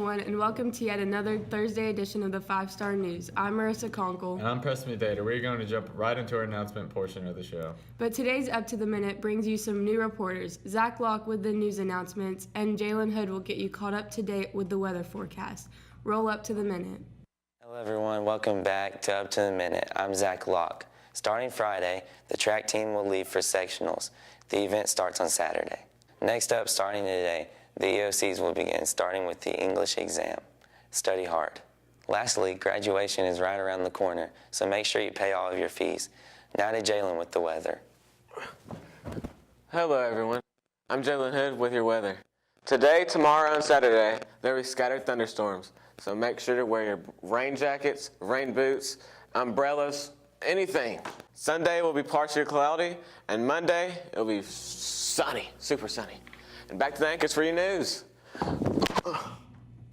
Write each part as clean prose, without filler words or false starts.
everyone, and welcome to yet another Thursday edition of the 5-Star News. I'm Marissa Conkle. And I'm Preston Data. We're going to jump right into our announcement portion of the show. But today's Up to the Minute brings you some new reporters. Zach Locke with the news announcements, and Jalen Hood will get you caught up to date with the weather forecast. Roll up to the minute. Hello everyone, welcome back to Up to the Minute. I'm Zach Locke. Starting Friday, the track team will leave for sectionals. The event starts on Saturday. Next up, starting today, the EOCs will begin, starting with the English exam. Study hard. Lastly, graduation is right around the corner, so make sure you pay all of your fees. Now to Jalen with the weather. Hello everyone, I'm Jalen Hood with your weather. Today, tomorrow, and Saturday, there will be scattered thunderstorms, so make sure to wear your rain jackets, rain boots, umbrellas, anything. Sunday will be partially cloudy, and Monday it will be sunny, super sunny. And back to the anchors for your news.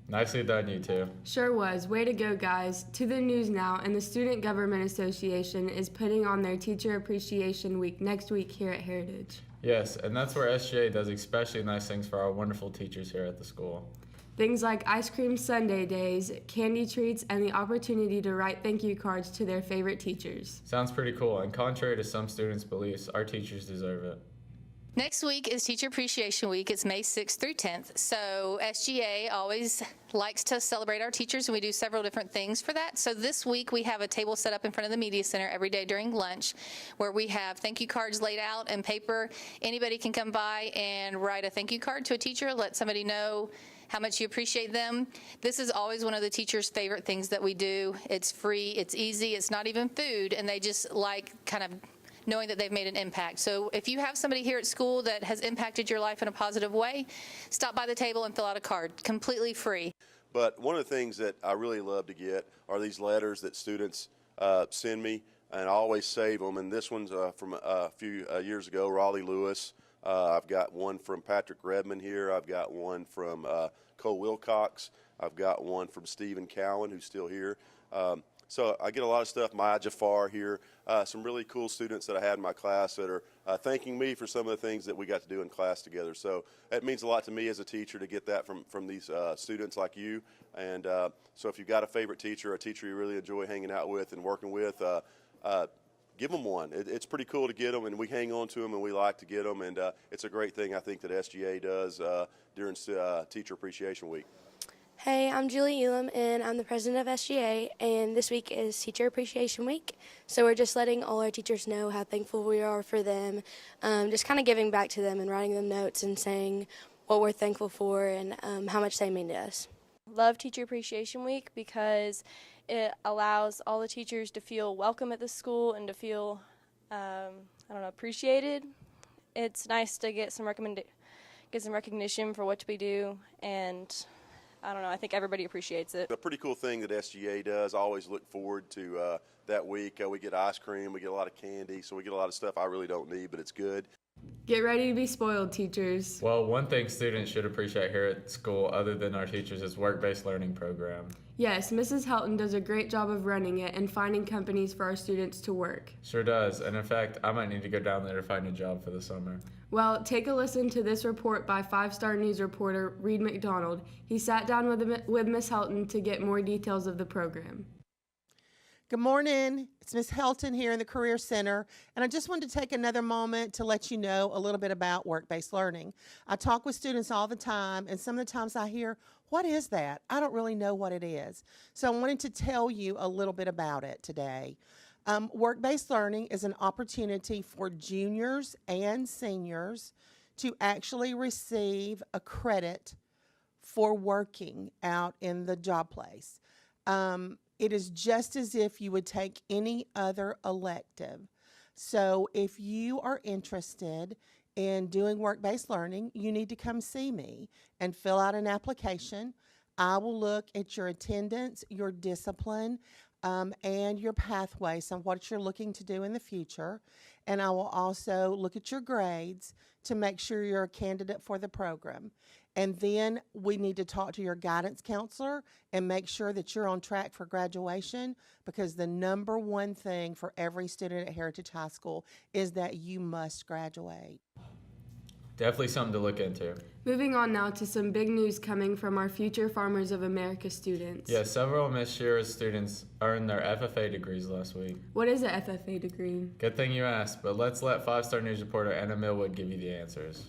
Nicely done, you two. Sure was. Way to go, guys. To the news now, and the Student Government Association is putting on their Teacher Appreciation Week next week here at Heritage. Yes, and that's where SGA does especially nice things for our wonderful teachers here at the school. Things like ice cream sundae days, candy treats, and the opportunity to write thank you cards to their favorite teachers. Sounds pretty cool, and contrary to some students' beliefs, our teachers deserve it. Next week is Teacher Appreciation Week. It's May 6th through 10th. So SGA always likes to celebrate our teachers, and we do several different things for that. So this week we have a table set up in front of the Media Center every day during lunch where we have thank you cards laid out and paper. Anybody can come by and write a thank you card to a teacher, let somebody know how much you appreciate them. This is always one of the teachers' favorite things that we do. It's free, it's easy, it's not even food, and they just like kind of knowing that they've made an impact. So if you have somebody here at school that has impacted your life in a positive way, stop by the table and fill out a card, completely free. But one of the things that I really love to get are these letters that students send me, and I always save them. And this one's from a few years ago, Raleigh Lewis. I've got one from Patrick Redmond here. I've got one from Cole Wilcox. I've got one from Stephen Cowan, who's still here. So I get a lot of stuff. Maya Jafar here, some really cool students that I had in my class that are thanking me for some of the things that we got to do in class together. So it means a lot to me as a teacher to get that from these students like you. And so if you've got a favorite teacher, a teacher you really enjoy hanging out with and working with, give them one. It's pretty cool to get them, and we hang on to them, and we like to get them. And it's a great thing, I think, that SGA does during Teacher Appreciation Week. Hey, I'm Julie Elam, and I'm the president of SGA, and this week is Teacher Appreciation Week. So we're just letting all our teachers know how thankful we are for them, just kind of giving back to them and writing them notes and saying what we're thankful for and how much they mean to us. Love Teacher Appreciation Week because it allows all the teachers to feel welcome at the school and to feel, appreciated. It's nice to get some recognition for what we do, and I think everybody appreciates it. A pretty cool thing that SGA does. I always look forward to that week. We get ice cream, we get a lot of candy, so we get a lot of stuff I really don't need, but it's good. Get ready to be spoiled, teachers. Well, one thing students should appreciate here at school, other than our teachers, is work-based learning program. Yes, Mrs. Helton does a great job of running it and finding companies for our students to work. Sure does, and in fact, I might need to go down there to find a job for the summer. Well, take a listen to this report by 5-Star News reporter Reed McDonald. He sat down with Miss Helton to get more details of the program. Good morning. It's Miss Helton here in the Career Center, and I just wanted to take another moment to let you know a little bit about work-based learning. I talk with students all the time, and some of the times I hear, what is that? I don't really know what it is. So I wanted to tell you a little bit about it today. Work-based learning is an opportunity for juniors and seniors to actually receive a credit for working out in the job place. It is just as if you would take any other elective. So if you are interested in doing work-based learning, you need to come see me and fill out an application. I will look at your attendance, your discipline, and your pathways on what you're looking to do in the future. And I will also look at your grades to make sure you're a candidate for the program. And then we need to talk to your guidance counselor and make sure that you're on track for graduation, because the number one thing for every student at Heritage High School is that you must graduate. Definitely something to look into. Moving on now to some big news coming from our Future Farmers of America students. Yeah, several Miss Shearer's students earned their FFA degrees last week. What is a FFA degree? Good thing you asked, but let's let 5-star news reporter Anna Millwood give you the answers.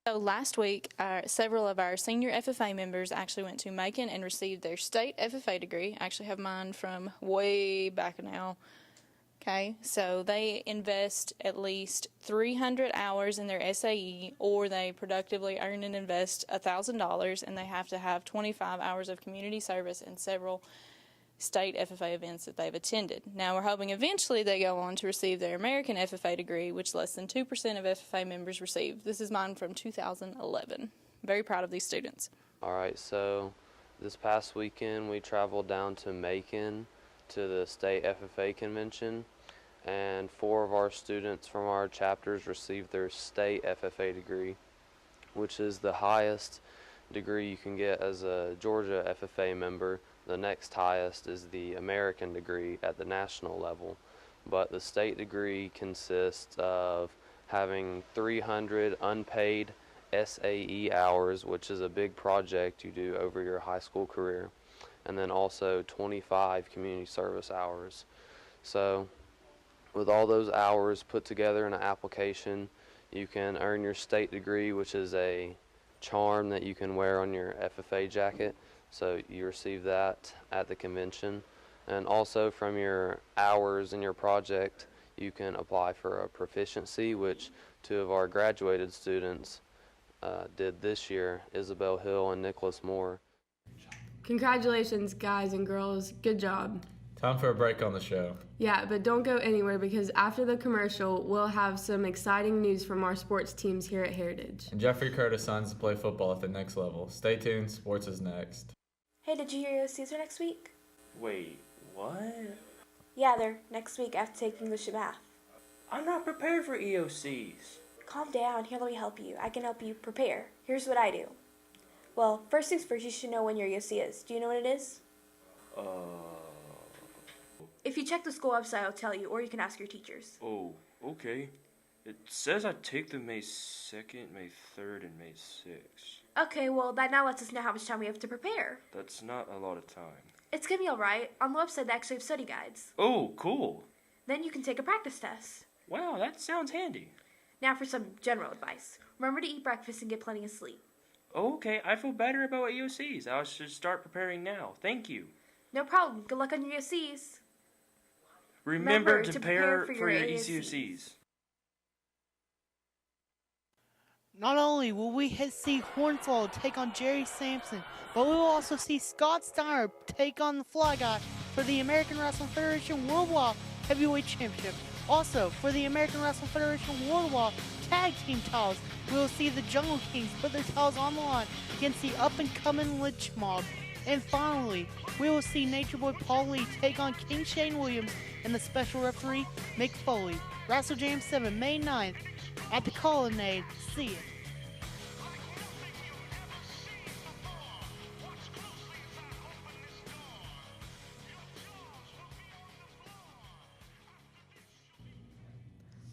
So last week, several of our senior FFA members actually went to Macon and received their state FFA degree. I actually have mine from way back now. Okay, so they invest at least 300 hours in their SAE, or they productively earn and invest $1,000, and they have to have 25 hours of community service and several state FFA events that they've attended. Now we're hoping eventually they go on to receive their American FFA degree, which less than 2% of FFA members receive. This is mine from 2011. Very proud of these students. All right, so this past weekend we traveled down to Macon to the state FFA convention, and 4 of our students from our chapters received their state FFA degree, which is the highest degree you can get as a Georgia FFA member. The next highest is the American degree at the national level, but the state degree consists of having 300 unpaid SAE hours, which is a big project you do over your high school career, and then also 25 community service hours. So with all those hours put together in an application, you can earn your state degree, which is a charm that you can wear on your FFA jacket. So you receive that at the convention. And also from your hours in your project, you can apply for a proficiency, which 2 of our graduated students did this year, Isabel Hill and Nicholas Moore. Congratulations, guys and girls. Good job. Time for a break on the show. Yeah, but don't go anywhere because after the commercial, we'll have some exciting news from our sports teams here at Heritage. And Jeffrey Curtis signs to play football at the next level. Stay tuned, sports is next. Hey, did you hear EOCs are next week? Wait, what? Yeah, they're next week after taking English at math. I'm not prepared for EOCs. Calm down, here let me help you. I can help you prepare. Here's what I do. Well, first things first, you should know when your EOC is. Do you know what it is? If you check the school website, I'll tell you, or you can ask your teachers. Oh, okay. It says I take them May 2nd, May 3rd, and May 6th. Okay, well, that now lets us know how much time we have to prepare. That's not a lot of time. It's gonna be alright. On the website, they actually have study guides. Oh, cool. Then you can take a practice test. Wow, that sounds handy. Now for some general advice. Remember to eat breakfast and get plenty of sleep. Okay, I feel better about EOCs. I should start preparing now. Thank you. No problem. Good luck on your EOCs. Remember to prepare for your ECOCs. Not only will we see Hornswoggle take on Jerry Sampson, but we will also see Scott Steiner take on the Fly Guy for the American Wrestling Federation Worldwide Heavyweight Championship. Also, for the American Wrestling Federation Worldwide Tag Team titles, we will see the Jungle Kings put their titles on the line against the up-and-coming Lich Mob. And finally, we will see Nature Boy Paul Lee take on King Shane Williams and the special referee Mick Foley. Wrestle Jam 7, May 9th at the Colonnade. See ya.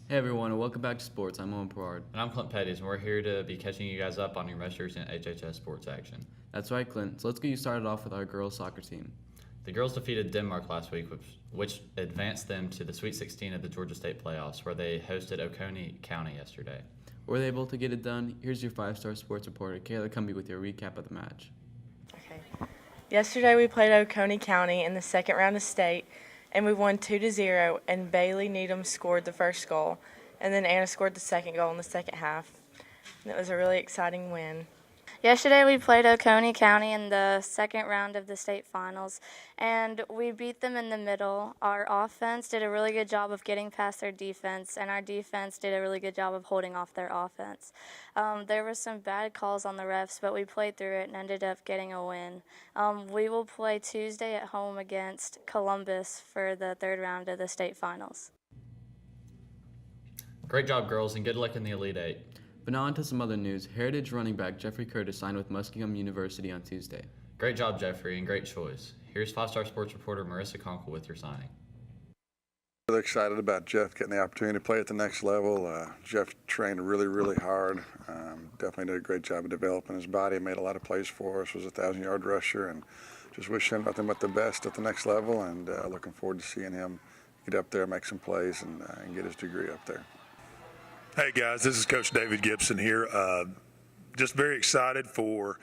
Hey everyone, and welcome back to sports. I'm Owen Perard. And I'm Clint Pettis, and we're here to be catching you guys up on your most recent HHS sports action. That's right, Clint. So let's get you started off with our girls soccer team. The girls defeated Denmark last week, which advanced them to the Sweet 16 of the Georgia State playoffs, where they hosted Oconee County yesterday. Were they able to get it done? Here's your 5-star sports reporter, Kayla Cumbie, with your recap of the match. Okay. Yesterday we played Oconee County in the second round of state, and we won 2-0, and Bailey Needham scored the first goal, and then Anna scored the second goal in the second half. And it was a really exciting win. Yesterday we played Oconee County in the second round of the state finals, and we beat them in the middle. Our offense did a really good job of getting past their defense, and our defense did a really good job of holding off their offense. There were some bad calls on the refs, but we played through it and ended up getting a win. We will play Tuesday at home against Columbus for the third round of the state finals. Great job, girls, and good luck in the Elite Eight. But now on to some other news. Heritage running back Jeffrey Curtis signed with Muskingum University on Tuesday. Great job, Jeffrey, and great choice. Here's 5-star sports reporter Marissa Conkle with your signing. Really excited about Jeff getting the opportunity to play at the next level. Jeff trained really, really hard. Definitely did a great job of developing his body. Made a lot of plays for us. Was a 1,000-yard rusher, and just wish him nothing but the best at the next level. And looking forward to seeing him get up there, make some plays, and get his degree up there. Hey guys, this is Coach David Gibson here. Just very excited for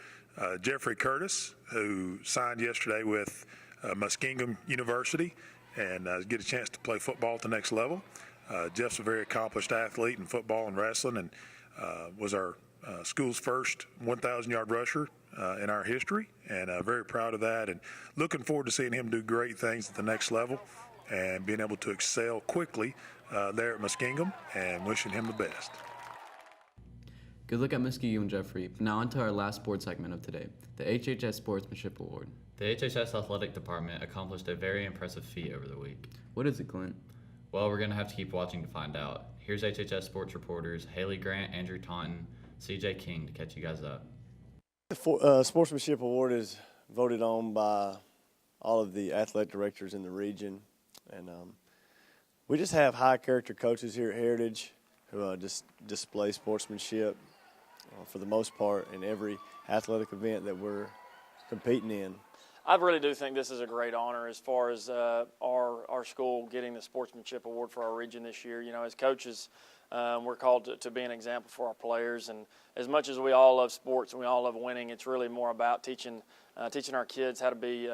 Jeffrey Curtis, who signed yesterday with Muskingum University and get a chance to play football at the next level. Jeff's a very accomplished athlete in football and wrestling, and was our school's first 1,000-yard rusher in our history, and very proud of that, and looking forward to seeing him do great things at the next level and being able to excel quickly there at Muskingum, and wishing him the best. Good look at Muskingum, Jeffrey. Now on to our last sports segment of today, the HHS Sportsmanship Award. The HHS Athletic Department accomplished a very impressive feat over the week. What is it, Clint? Well, we're going to have to keep watching to find out. Here's HHS sports reporters Haley Grant, Andrew Taunton, CJ King to catch you guys up. The Sportsmanship Award is voted on by all of the athletic directors in the region. And we just have high-character coaches here at Heritage who just display sportsmanship for the most part in every athletic event that we're competing in. I really do think this is a great honor as far as our school getting the Sportsmanship Award for our region this year. You know, as coaches, we're called to be an example for our players. And as much as we all love sports and we all love winning, it's really more about teaching our kids how to be,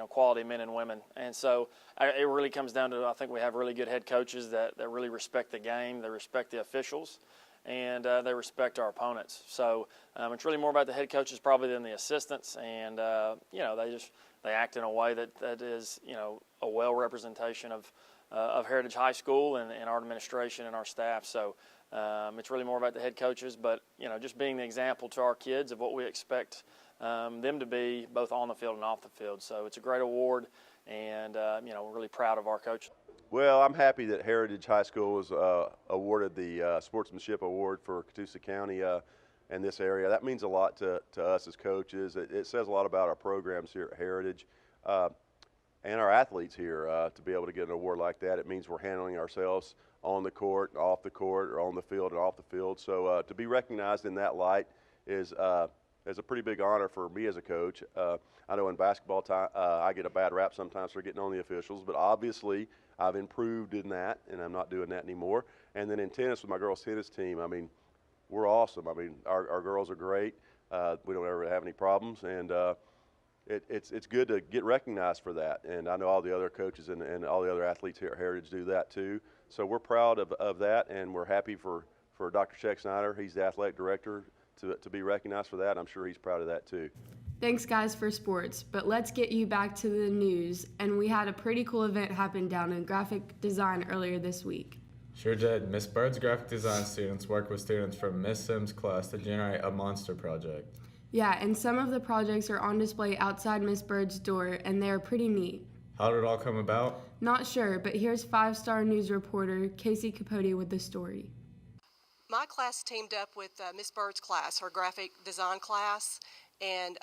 quality men and women. And so it really comes down to, I think we have really good head coaches that really respect the game, they respect the officials, and they respect our opponents. So it's really more about the head coaches probably than the assistants, and they act in a way that is a well representation of Heritage High School and our administration and our staff. So it's really more about the head coaches, but just being the example to our kids of what we expect them to be both on the field and off the field. So it's a great award, and we're really proud of our coaches. Well, I'm happy that Heritage High School was awarded the Sportsmanship Award for Catoosa County and this area. That means a lot to us as coaches. It says a lot about our programs here at Heritage and our athletes here to be able to get an award like that. It means we're handling ourselves on the court, off the court, or on the field and off the field. So to be recognized in that light is a pretty big honor for me as a coach. I know in basketball time I get a bad rap sometimes for getting on the officials, but obviously I've improved in that, and I'm not doing that anymore. And then in tennis with my girls' tennis team, I mean, we're awesome. I mean, our girls are great. We don't ever have any problems, and it's good to get recognized for that. And I know all the other coaches and all the other athletes here at Heritage do that too. So we're proud of that, and we're happy for Dr. Check Snyder. He's the athletic director, to be recognized for that. I'm sure he's proud of that too. Thanks, guys, for sports, but let's get you back to the news. And we had a pretty cool event happen down in graphic design earlier this week. Sure did. Miss Bird's graphic design students worked with students from Miss Sims' class to generate a monster project. Yeah, and some of the projects are on display outside Miss Bird's door, and they're pretty neat. How did it all come about? Not sure, but here's 5-star news reporter Casey Capote with the story. My class teamed up with Miss Bird's class, her graphic design class, and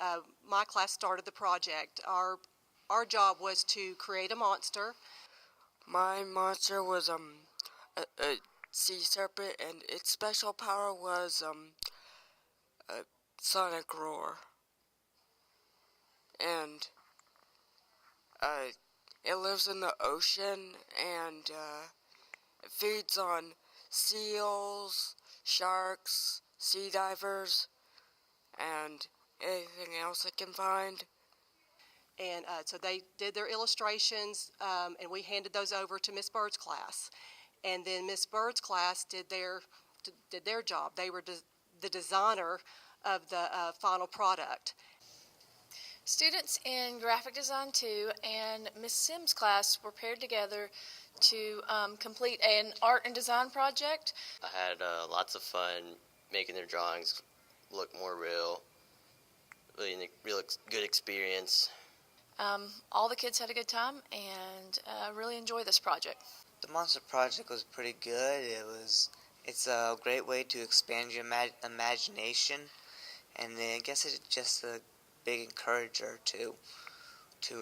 my class started the project. Our job was to create a monster. My monster was a sea serpent, and its special power was a sonic roar. And it lives in the ocean, and it feeds on seals, sharks, sea divers, and anything else it can find. And so they did their illustrations, and we handed those over to Miss Bird's class. And then Miss Bird's class did their job. They were the designer of the final product. Students in graphic design 2 and Miss Sims' class were paired together to complete an art and design project. I had lots of fun making their drawings look more real. Really good experience. All the kids had a good time and really enjoyed this project. The monster project was pretty good. It's a great way to expand your imagination, and I guess it's just a big encourager to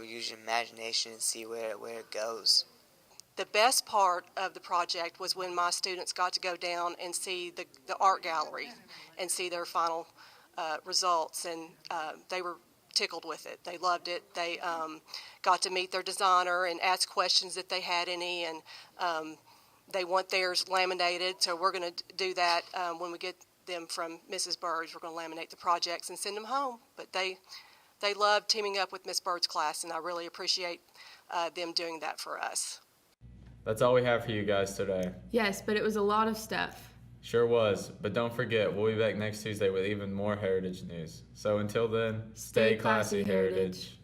use your imagination and see where it goes. The best part of the project was when my students got to go down and see the art gallery and see their final results, and they were tickled with it. They loved it. They got to meet their designer and ask questions if they had any, and they want theirs laminated, so we're going to do that when we get them from Mrs. Bird's. We're going to laminate the projects and send them home. But they love teaming up with Miss Bird's class, and I really appreciate them doing that for us. That's all we have for you guys today. Yes, but it was a lot of stuff. Sure was, but don't forget, we'll be back next Tuesday with even more Heritage news. So until then, stay classy, Heritage.